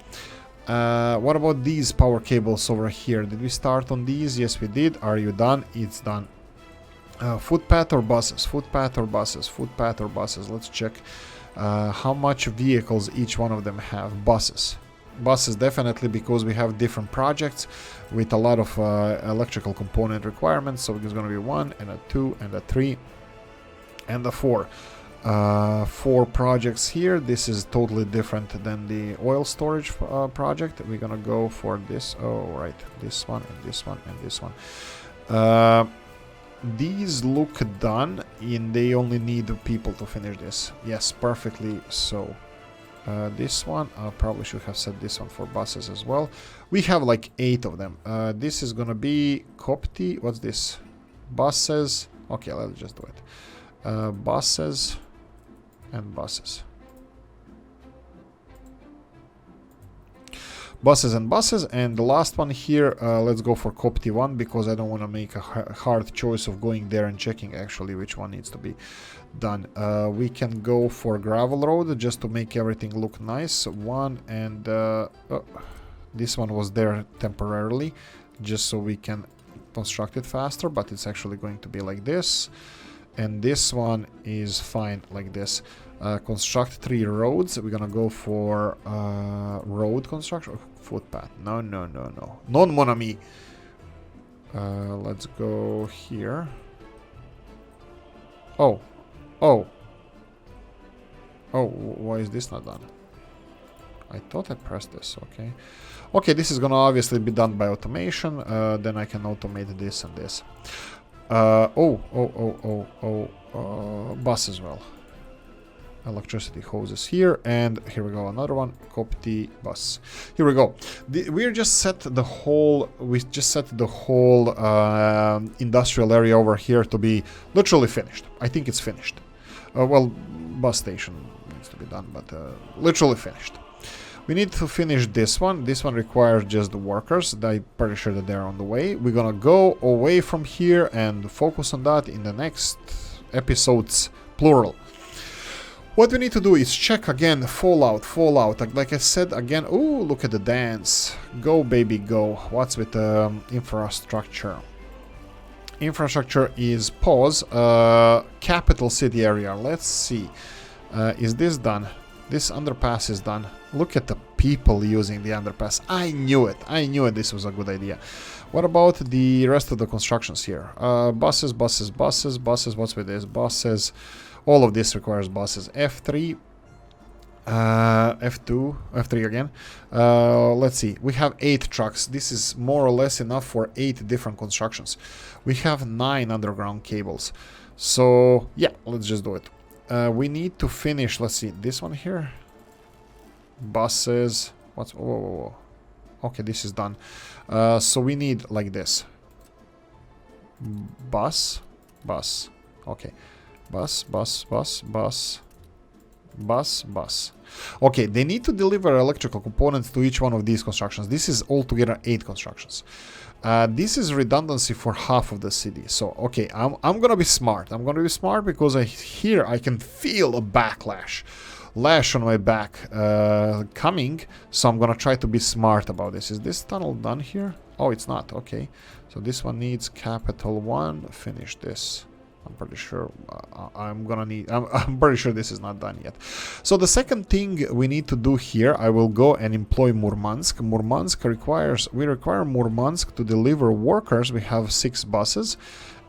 What about these power cables over here? Did we start on these? Yes, we did. Are you done? It's done. Footpath or buses? Footpath or buses? Footpath or buses? Let's check how much vehicles each one of them have. Buses. Buses definitely, because we have different projects with a lot of electrical component requirements. So it's going to be 1 and a 2 and a 3 and a 4. 4 projects here. This is totally different than the oil storage project. We're going to go for this. Oh, right. This one and this one and this one. These look done, and they only need people to finish this. Yes, perfectly so. This one, I probably should have set this one for buses as well. We have like 8 of them. This is gonna be Copti. What's this? Buses. Okay, let's just do it. Buses and buses. Buses and buses, and the last one here, let's go for Copti 1 because I don't want to make a hard choice of going there and checking actually which one needs to be done. We can go for gravel road just to make everything look nice. 1 and this one was there temporarily just so we can construct it faster, but it's actually going to be like this, and this one is fine like this. Construct 3 roads. We're gonna go for road construction. Footpath. No. Non mon ami. Let's go here. Oh. Oh, why is this not done? I thought I pressed this, okay. Okay, this is gonna obviously be done by automation. Then I can automate this and this. Bus as well. Electricity hoses here, and here we go, another one. Copy bus. Here we go. We just set the whole. We just set the whole industrial area over here to be literally finished. I think it's finished. Well, bus station needs to be done, but literally finished. We need to finish this one. This one requires just the workers. I'm pretty sure that they're on the way. We're gonna go away from here and focus on that in the next episodes, plural. What we need to do is check again Fallout. Like I said again, ooh, look at the dance. Go, baby, go. What's with infrastructure? Infrastructure is pause. Capital city area. Let's see. Is this done? This underpass is done. Look at the people using the underpass. I knew it. I knew this was a good idea. What about the rest of the constructions here? Buses. What's with this? Buses. All of this requires buses. F3. F2. F3 again. Let's see. We have 8 trucks. This is more or less enough for 8 different constructions. We have 9 underground cables. So, yeah, let's just do it. We need to finish, let's see, this one here. Buses. What's... Whoa. Okay, this is done. So we need like this. Bus. Okay. Bus. Okay, they need to deliver electrical components to each one of these constructions. This is altogether 8 constructions. This is redundancy for half of the city. So, okay, I'm gonna be smart. I'm gonna be smart because here I can feel a backlash. Lash on my back coming. So I'm gonna try to be smart about this. Is this tunnel done here? Oh, it's not. Okay. So this one needs capital 1. Finish this. I'm pretty sure I'm pretty sure this is not done yet. So the second thing we need to do here, I will go and employ Murmansk. We require Murmansk to deliver workers. We have 6 buses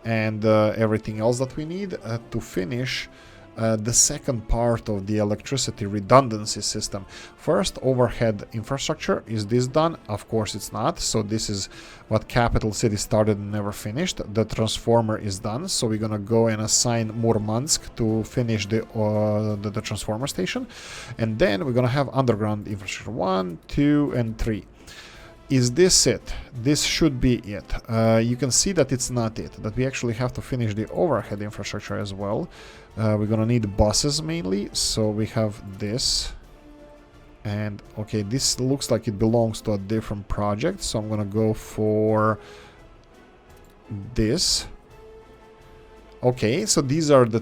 and everything else that we need to finish the second part of the electricity redundancy system. First, overhead infrastructure. Is this done? Of course it's not. So this is what Capital City started and never finished. The transformer is done. So we're gonna go and assign Murmansk to finish the transformer station. And then we're gonna have underground infrastructure 1, 2, and 3. Is this it? This should be it. You can see that it's not it, that we actually have to finish the overhead infrastructure as well. We're gonna need buses mainly, so we have this. And okay, this looks like it belongs to a different project, so I'm gonna go for this. Okay, so these are the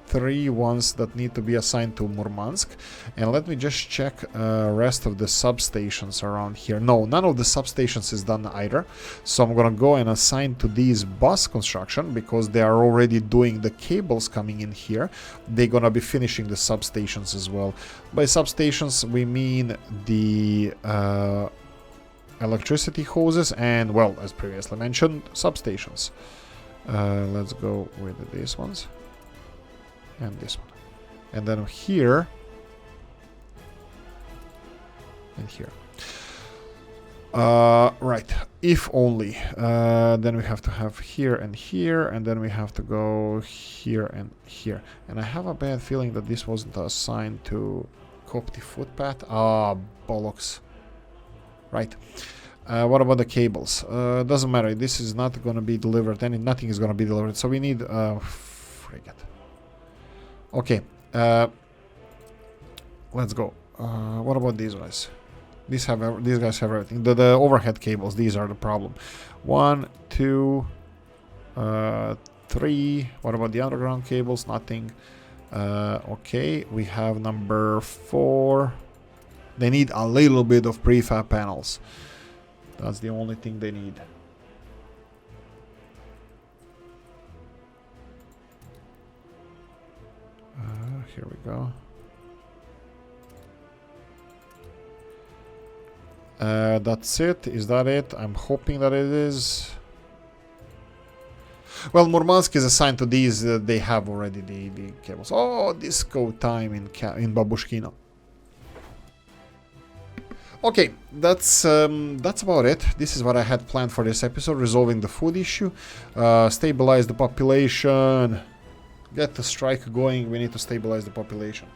3 ones that need to be assigned to Murmansk. And let me just check rest of the substations around here. No, none of the substations is done either. So I'm gonna go and assign to these bus construction because they are already doing the cables coming in here. They're gonna be finishing the substations as well. By substations we mean the electricity hoses and, well, as previously mentioned, substations. Let's go with these ones. And this one. And then here. And here. Right. If only. Then we have to have here, and then we have to go here and here. And I have a bad feeling that this wasn't assigned to Copti footpath. Ah, bollocks. Right. What about the cables? Doesn't matter. This is not going to be delivered. Nothing is going to be delivered. So we need... frigate. Okay, let's go. What about these guys? These guys have everything. The overhead cables, these are the problem. 1, 2, 3. What about the underground cables? Nothing. Okay, we have number 4. They need a little bit of prefab panels. That's the only thing they need. Here we go. That's it. Is that it? I'm hoping that it is. Well, Murmansk is assigned to these. They have already the cables. Oh, disco time in Babushkino. Okay, that's about it. This is what I had planned for this episode: resolving the food issue, stabilize the population, get the strike going. We need to stabilize the population.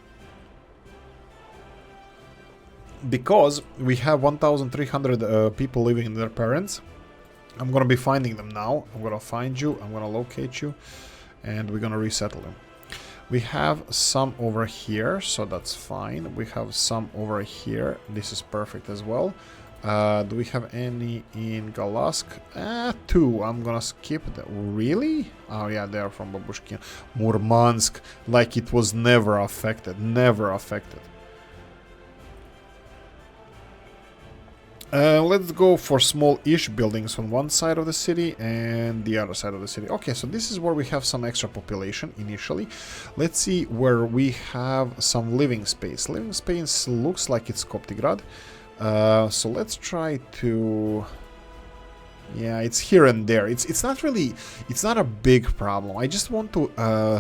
Because we have 1,300 people living in their parents. I'm gonna be finding them now. I'm gonna find you, I'm gonna locate you, and we're gonna resettle them. We have some over here, so that's fine. We have some over here. This is perfect as well. Do we have any in Galask? 2. I'm gonna skip that. Really? Oh yeah, they are from Babushkin. Murmansk, like it was never affected. Never affected. Let's go for small-ish buildings on one side of the city and the other side of the city. Okay, so this is where we have some extra population initially. Let's see where we have some living space. Living space looks like it's Koptigrad. So let's try to... Yeah, it's here and there. It's not really... It's not a big problem. I just want to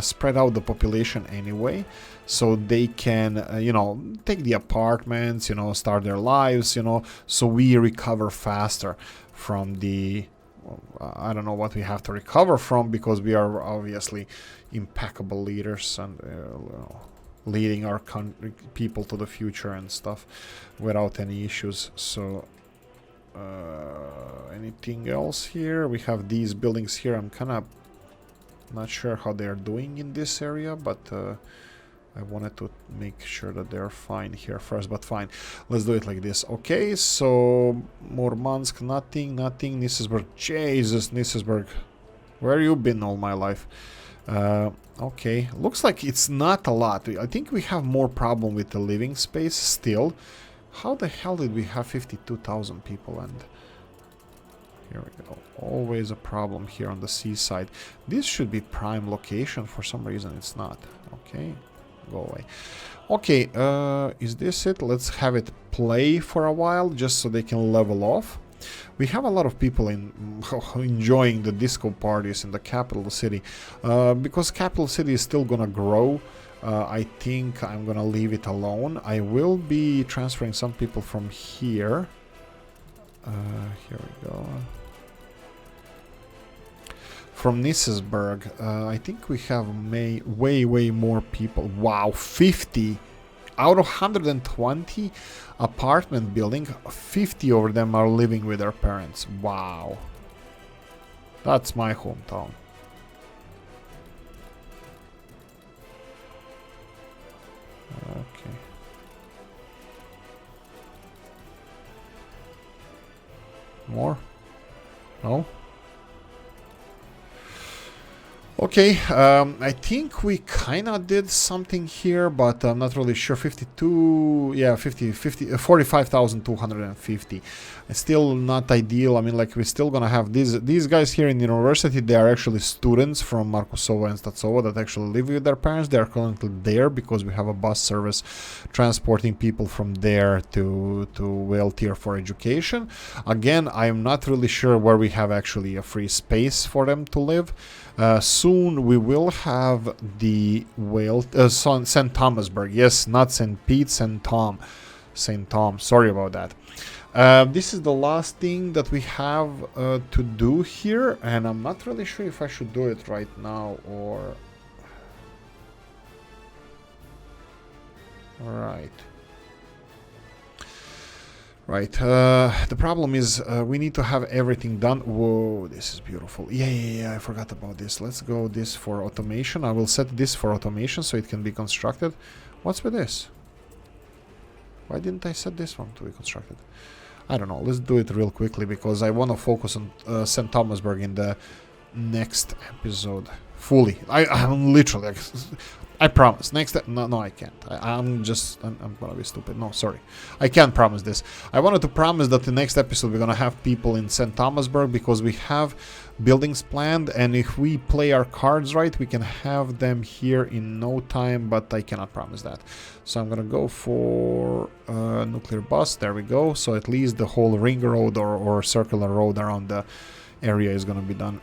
spread out the population anyway. So they can, you know, take the apartments, you know, start their lives, you know, so we recover faster from the, well, I don't know what we have to recover from, because we are obviously impeccable leaders and leading our people to the future and stuff without any issues. So anything else here? We have these buildings here. I'm kind of not sure how they're doing in this area, but I wanted to make sure that they're fine here first, but fine. Let's do it like this. Okay, so Murmansk, nothing. Nisesburg, Jesus, Nisesburg. Where you been all my life? Okay, looks like it's not a lot. I think we have more problem with the living space still. How the hell did we have 52,000 people? And here we go. Always a problem here on the seaside. This should be prime location. For some reason it's not. Okay. Go away. Okay, is this it? Let's have it play for a while just so they can level off. We have a lot of people enjoying the disco parties in the capital city. Because capital city is still gonna grow, I think I'm gonna leave it alone. I will be transferring some people from here. Here we go. From Nisesburg, I think we have way more people. Wow, 50 out of 120 apartment building, 50 of them are living with their parents. Wow, that's my hometown. Okay. More? No? Okay, I think we kind of did something here, but I'm not really sure. 52, yeah, 45,250. It's still not ideal. I mean, like, we're still gonna have these guys here in the university. They are actually students from Markusova and Statsova that actually live with their parents. They are currently there because we have a bus service transporting people from there to Valtier for education. Again, I'm not really sure where we have actually a free space for them to live. Soon we will have the St. Thomasburg. Yes, not St. Pete, St. Tom. St. Tom. Sorry about that. This is the last thing that we have to do here, and I'm not really sure if I should do it right now or... Right. Right, the problem is we need to have everything done. Whoa, this is beautiful. Yeah, I forgot about this. Let's go this for automation. I will set this for automation so it can be constructed. What's with this? Why didn't I set this one to be constructed? I don't know. Let's do it real quickly because I want to focus on St. Thomasburg in the next episode fully. I'm literally... I promise. Next, no, I can't. I'm gonna be stupid. No, sorry, I can't promise this. I wanted to promise that the next episode we're gonna have people in St. Thomasburg because we have buildings planned, and if we play our cards right, we can have them here in no time. But I cannot promise that. So I'm gonna go for nuclear bus. There we go. So at least the whole ring road or circular road around the area is gonna be done.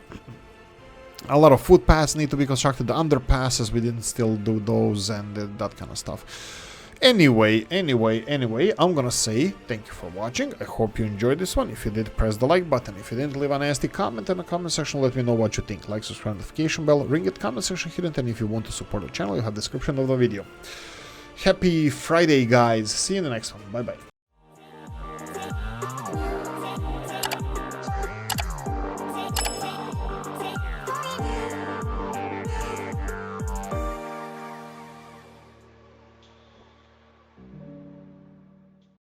A lot of footpaths need to be constructed, the underpasses, we didn't still do those, and that kind of stuff. Anyway, I'm gonna say thank you for watching. I hope you enjoyed this one. If you did, press the like button. If you didn't, leave a nasty comment in the comment section. Let me know what you think. Like, subscribe, notification bell, ring it, comment section hidden, and if you want to support the channel, you have the description of the video. Happy Friday, guys. See you in the next one. Bye-bye.